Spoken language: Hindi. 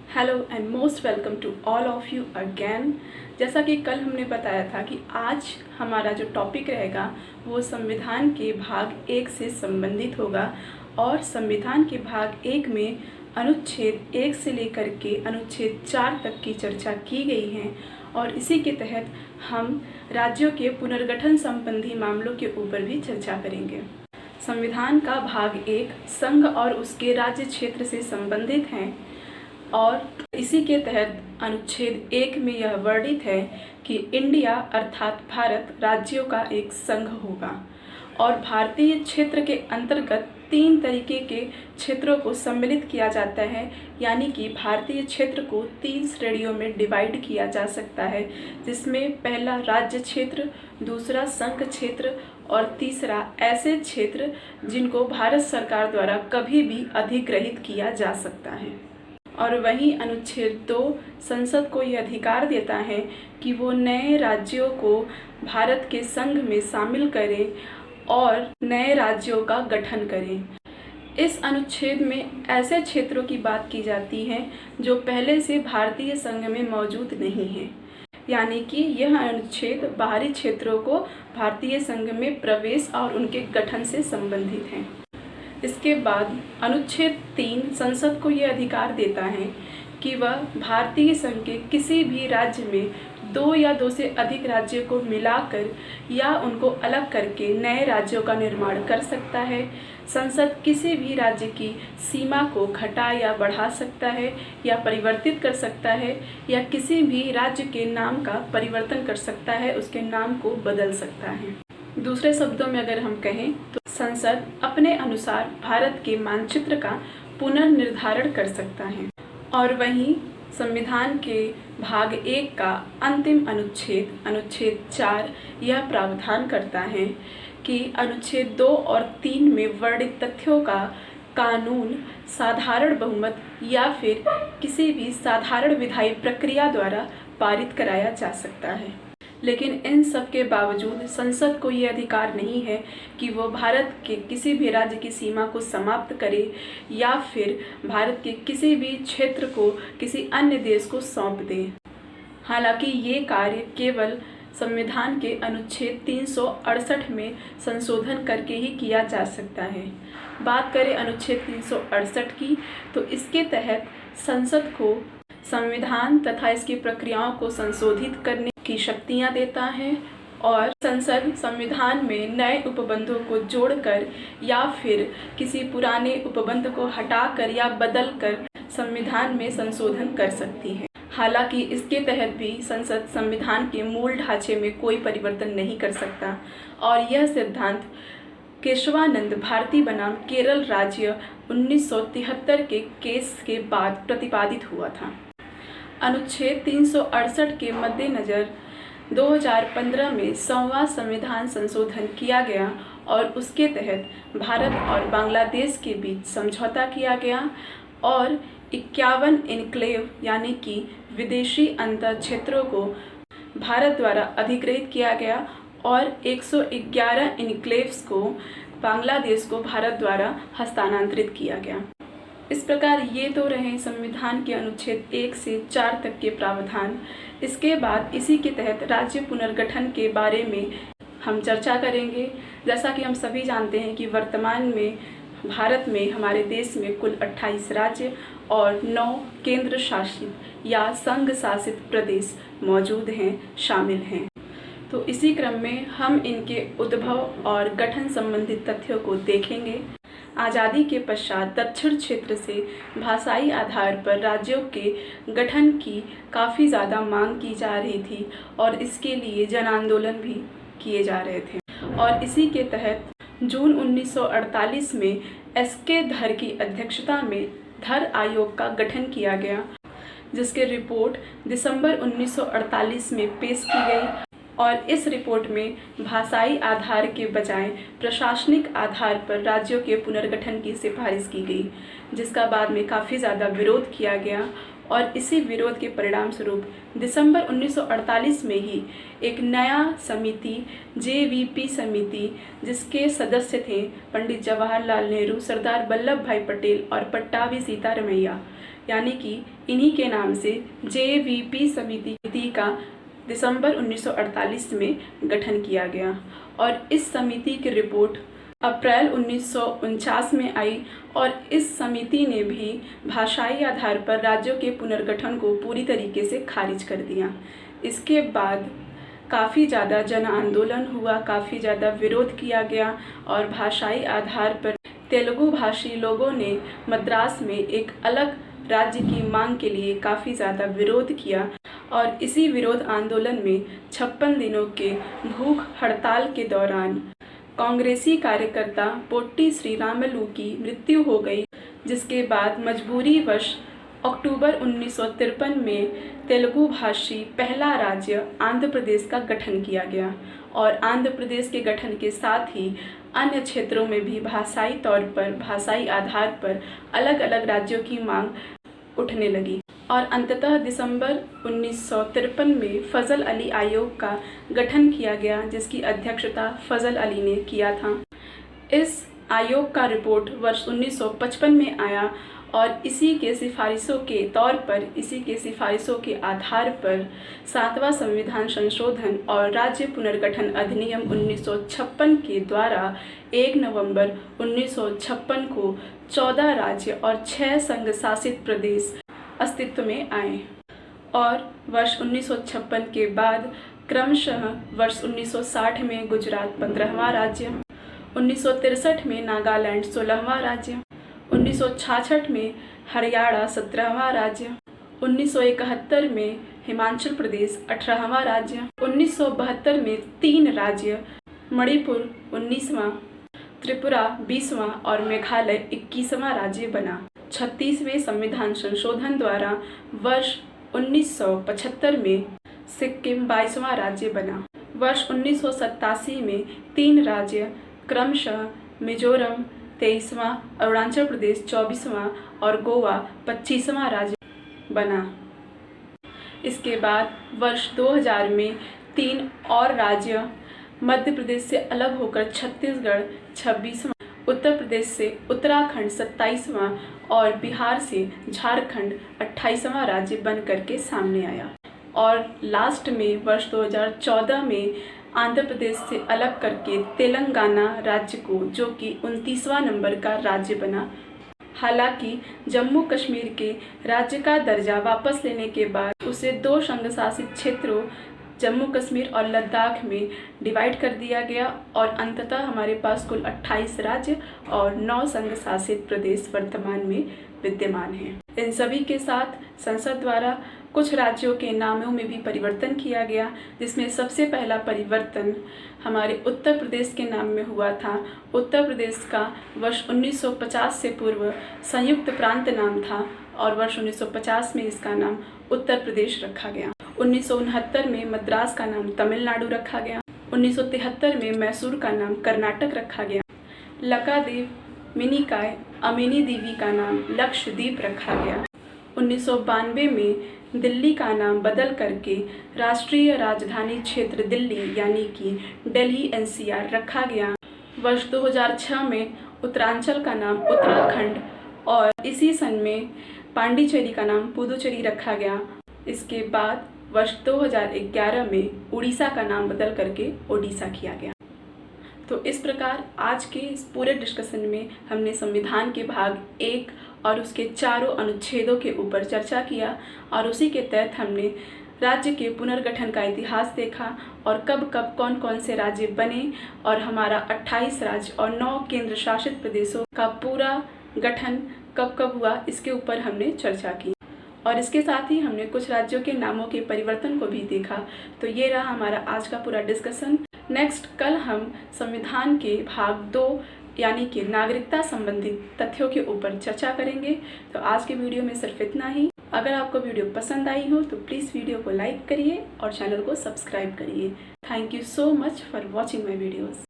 Hello and most welcome to all of you again. जैसा कि कल हमने बताया था कि आज हमारा जो टॉपिक रहेगा वो संविधान के भाग 1 से संबंधित होगा और संविधान के भाग 1 में अनुच्छेद 1 से लेकर के अनुच्छेद 4 तक की चर्चा की गई है और इसी के तहत हम राज्यों के पुनर्गठन संबंधी मामलों के ऊपर भी चर्चा करेंगे। संविधान का भाग 1 संघ और उसके राज्य क्षेत्र से संबंधित है और इसी के तहत अनुच्छेद 1 में यह वर्णित है कि इंडिया अर्थात भारत राज्यों का एक संघ होगा और भारतीय क्षेत्र के अंतर्गत 3 तरीके के क्षेत्रों को सम्मिलित किया जाता है, यानी कि भारतीय क्षेत्र को 3 श्रेणियों में डिवाइड किया जा सकता है, जिसमें पहला राज्य क्षेत्र, दूसरा संघ क्षेत्र और तीसरा ऐसे क्षेत्र जिनको भारत सरकार द्वारा कभी भी अधिग्रहित किया जा सकता है। और वहीं अनुच्छेद 2 संसद को यह अधिकार देता है कि वो नए राज्यों को भारत के संघ में शामिल करें और नए राज्यों का गठन करें। इस अनुच्छेद में ऐसे क्षेत्रों की बात की जाती है जो पहले से भारतीय संघ में मौजूद नहीं हैं, यानी कि यह अनुच्छेद बाहरी क्षेत्रों को भारतीय संघ में प्रवेश और उनके गठन से संबंधित है। इसके बाद अनुच्छेद 3 संसद को यह अधिकार देता है कि वह भारतीय संघ के किसी भी राज्य में 2 या 2 से अधिक राज्यों को मिलाकर या उनको अलग करके नए राज्यों का निर्माण कर सकता है। संसद किसी भी राज्य की सीमा को घटा या बढ़ा सकता है या परिवर्तित कर सकता है या किसी भी राज्य के नाम का परिवर्तन कर सकता है, उसके नाम को बदल सकता है। दूसरे शब्दों में अगर हम कहें तो संसद अपने अनुसार भारत के मानचित्र का पुनर्निर्धारण कर सकता है। और वहीं संविधान के भाग 1 का अंतिम अनुच्छेद 4 यह प्रावधान करता है कि अनुच्छेद 2 और 3 में वर्णित तथ्यों का कानून साधारण बहुमत या फिर किसी भी साधारण विधायी प्रक्रिया द्वारा पारित कराया जा सकता है। लेकिन इन सब के बावजूद संसद को ये अधिकार नहीं है कि वो भारत के किसी भी राज्य की सीमा को समाप्त करे या फिर भारत के किसी भी क्षेत्र को किसी अन्य देश को सौंप दे। हालांकि ये कार्य केवल संविधान के अनुच्छेद 368 में संशोधन करके ही किया जा सकता है। बात करें अनुच्छेद 368 की तो इसके तहत संसद को संविधान तथा इसकी प्रक्रियाओं को संशोधित करने की शक्तियां देता है और संसद संविधान में नए उपबंधों को जोड़कर या फिर किसी पुराने उपबंध को हटाकर या बदलकर संविधान में संशोधन कर सकती है। हालांकि इसके तहत भी संसद संविधान के मूल ढांचे में कोई परिवर्तन नहीं कर सकता और यह सिद्धांत केशवानंद भारती बनाम केरल राज्य 1973 के केस के बाद प्रतिपादित हुआ था। अनुच्छेद 368 के मद्देनज़र 2015 में 100वां संविधान संशोधन किया गया और उसके तहत भारत और बांग्लादेश के बीच समझौता किया गया और 51 इनक्लेव यानी कि विदेशी अंतर क्षेत्रों को भारत द्वारा अधिग्रहित किया गया और 111 इनक्लेव्स को बांग्लादेश को भारत द्वारा हस्तांतरित किया गया। इस प्रकार ये तो रहे संविधान के अनुच्छेद 1 से 4 तक के प्रावधान। इसके बाद इसी के तहत राज्य पुनर्गठन के बारे में हम चर्चा करेंगे। जैसा कि हम सभी जानते हैं कि वर्तमान में भारत में हमारे देश में कुल 28 राज्य और 9 केंद्र शासित या संघ शासित प्रदेश मौजूद हैं, शामिल हैं। तो इसी क्रम में हम इनके उद्भव और गठन संबंधित तथ्यों को देखेंगे। आज़ादी के पश्चात दक्षिण क्षेत्र से भाषाई आधार पर राज्यों के गठन की काफ़ी ज़्यादा मांग की जा रही थी और इसके लिए जन आंदोलन भी किए जा रहे थे और इसी के तहत जून 1948 में एस.के. धर की अध्यक्षता में धर आयोग का गठन किया गया, जिसके रिपोर्ट दिसंबर 1948 में पेश की गई और इस रिपोर्ट में भाषाई आधार के बजाय प्रशासनिक आधार पर राज्यों के पुनर्गठन की सिफारिश की गई, जिसका बाद में काफ़ी ज़्यादा विरोध किया गया और इसी विरोध के परिणाम स्वरूप दिसंबर 1948 में ही एक नया समिति JVP समिति, जिसके सदस्य थे पंडित जवाहरलाल नेहरू, सरदार वल्लभ भाई पटेल और पट्टाभी सीतारमैया, यानी कि इन्हीं के नाम से JVP समिति का दिसंबर 1948 में गठन किया गया और इस समिति की रिपोर्ट अप्रैल 1949 में आई और इस समिति ने भी भाषाई आधार पर राज्यों के पुनर्गठन को पूरी तरीके से खारिज कर दिया। इसके बाद काफ़ी ज़्यादा जन आंदोलन हुआ, काफ़ी ज़्यादा विरोध किया गया और भाषाई आधार पर तेलुगु भाषी लोगों ने मद्रास में एक अलग राज्य की मांग के लिए काफ़ी ज़्यादा विरोध किया और इसी विरोध आंदोलन में 56 दिनों के भूख हड़ताल के दौरान कांग्रेसी कार्यकर्ता पोट्टी श्रीरामुलु की मृत्यु हो गई, जिसके बाद मजबूरीवश अक्टूबर 1953 में तेलुगु भाषी पहला राज्य आंध्र प्रदेश का गठन किया गया और आंध्र प्रदेश के गठन के साथ ही अन्य क्षेत्रों में भी भाषाई तौर पर, भाषाई आधार पर अलग अलग राज्यों की मांग उठने लगी और अंततः दिसंबर 1953 में फजल अली आयोग का गठन किया गया, जिसकी अध्यक्षता फजल अली ने किया था। इस आयोग का रिपोर्ट वर्ष 1955 में आया और इसी के सिफारिशों के तौर पर, इसी के सिफारिशों के आधार पर 7वां संविधान संशोधन और राज्य पुनर्गठन अधिनियम 1956 के द्वारा 1 नवंबर 1956 को 14 राज्य और 6 संघ शासित प्रदेश अस्तित्व में आए और वर्ष 1956 के बाद क्रमशः वर्ष 1960 में गुजरात 15वां राज्य, 1963 में नागालैंड 16वां राज्य, 1966 में हरियाणा 17वां राज्य, 1971 में हिमाचल प्रदेश 18वां राज्य, 1972 में 3 राज्य मणिपुर 19वां, त्रिपुरा 20वां और मेघालय 21वां राज्य बना। 36वें संविधान संशोधन द्वारा वर्ष 1975 में सिक्किम 22वां राज्य बना। वर्ष 1987 में 3 राज्य क्रमशः मिजोरम 23वां, अरुणाचल प्रदेश 24वां और गोवा 25वां राज्य बना। इसके बाद वर्ष 2000 में 3 और राज्य मध्य प्रदेश से अलग होकर छत्तीसगढ़ 26वां, उत्तर प्रदेश से उत्तराखंड 27वां और बिहार से झारखंड 28वां राज्य बन करके सामने आया और लास्ट में वर्ष 2014 में आंध्र प्रदेश से अलग करके तेलंगाना राज्य को, जो कि 29वां नंबर का राज्य बना। हालांकि जम्मू कश्मीर के राज्य का दर्जा वापस लेने के बाद उसे 2 संघ शासित क्षेत्रों जम्मू कश्मीर और लद्दाख में डिवाइड कर दिया गया और अंततः हमारे पास कुल 28 राज्य और 9 संघ शासित प्रदेश वर्तमान में विद्यमान हैं। इन सभी के साथ संसद द्वारा कुछ राज्यों के नामों में भी परिवर्तन किया गया, जिसमें सबसे पहला परिवर्तन हमारे उत्तर प्रदेश के नाम में हुआ था। उत्तर प्रदेश का वर्ष 1950 से पूर्व संयुक्त प्रांत नाम था और वर्ष 1950 में इसका नाम उत्तर प्रदेश रखा गया। 1969 में मद्रास का नाम तमिलनाडु रखा गया। 1973 में मैसूर का नाम कर्नाटक रखा गया। लक्षद्वीप, मिनिकॉय, अमिनी दीवी का नाम लक्षद्वीप रखा गया। 1992 में दिल्ली का नाम बदल करके राष्ट्रीय राजधानी क्षेत्र दिल्ली यानी कि दिल्ली NCR रखा गया। वर्ष 2006 में उत्तरांचल का नाम उत्तराखंड और इसी सन में पांडिचेरी का नाम पुदुचेरी रखा गया। इसके बाद वर्ष 2011 में उड़ीसा का नाम बदल करके ओडिशा किया गया। तो इस प्रकार आज के इस पूरे डिस्कशन में हमने संविधान के भाग 1 और उसके चारों अनुच्छेदों के ऊपर चर्चा किया और उसी के तहत हमने राज्य के पुनर्गठन का इतिहास देखा और कब कब कौन कौन से राज्य बने और हमारा 28 राज्य और 9 केंद्र शासित प्रदेशों का पूरा गठन कब कब हुआ, इसके ऊपर हमने चर्चा की और इसके साथ ही हमने कुछ राज्यों के नामों के परिवर्तन को भी देखा। तो ये रहा हमारा आज का पूरा डिस्कशन। नेक्स्ट कल हम संविधान के भाग 2 यानी कि नागरिकता संबंधित तथ्यों के ऊपर चर्चा करेंगे। तो आज के वीडियो में सिर्फ इतना ही। अगर आपको वीडियो पसंद आई हो तो प्लीज़ वीडियो को लाइक करिए और चैनल को सब्सक्राइब करिए। Thank you so much for watching my videos.